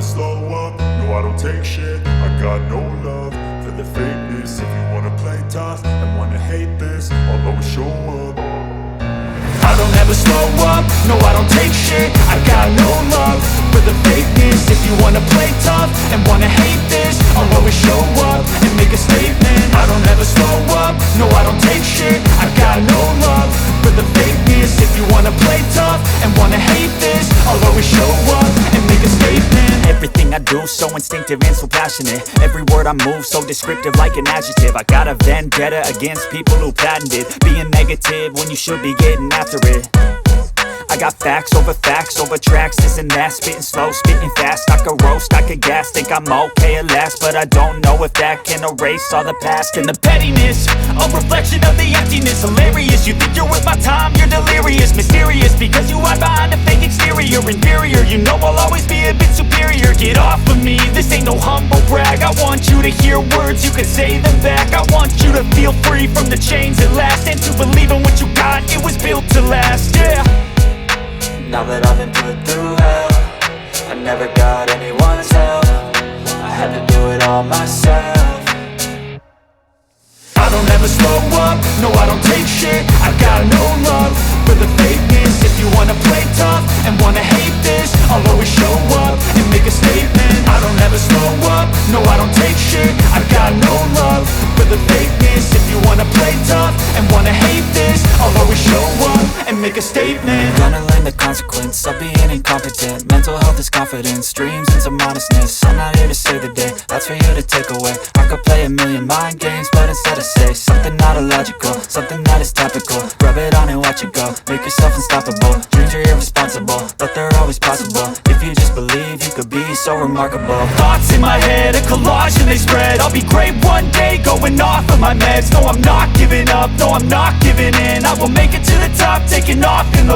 slow up, no I don't take shit. I got no love for the fakeness. If you wanna play tough and wanna hate this, I'll always show up. I don't ever slow up, no I don't take shit. I got no love for the fakeness. If you wanna play tough and wanna hate this, I'll always show up and make a statement. I don't ever slow up, no I don't take shit. I got no love for the fakeness. If you wanna play tough and wanna hate this, I'll always show up and make a statement. Everything I do so instinctive and so passionate. Every word I move so descriptive like an adjective. I got a vendetta against people who patented being negative when you should be getting after it. I got facts over tracks, this and that. Spitting slow, spitting fast, I could roast, I could gas. Think I'm okay at last, but I don't know if that can erase all the past. And the pettiness, a reflection of the emptiness. Hilarious, you think you're worth my time, you're delirious. Mysterious, because you hide behind a fake exterior. Inferior, you know I'll always be a bit superior. Get off of me, this ain't no humble brag. I want you to hear words, you can say them back. I want you to feel free from the chains at last, and to believe in what you got, it was built to last, yeah. Now that I've been put through hell, I never got anyone's help. I had to do it all myself. I don't ever slow up, no I don't take shit. I got no love for the fakeness. If you wanna play tough and wanna hate this, I'll always show up and make a statement. I don't ever slow up, no I don't take shit. I got no love for the fakeness. If you wanna play tough and wanna hate this, I'll always show up and make a statement. Gonna learn the consequence of being incompetent. Mental health is confidence, dreams and some honestness. I'm not here to save the day, that's for you to take away. I could play a million mind games, but instead I say something not illogical, something that is topical. Rub it on and watch it go, make yourself unstoppable. Dreams are irresponsible, but they're always possible. If you just believe, you could be so remarkable. Thoughts in my head, a collage and they spread. I'll be great one day, going off of my meds. No, I'm not giving up, no, I'm not giving in. I will make it to the top, taking off in the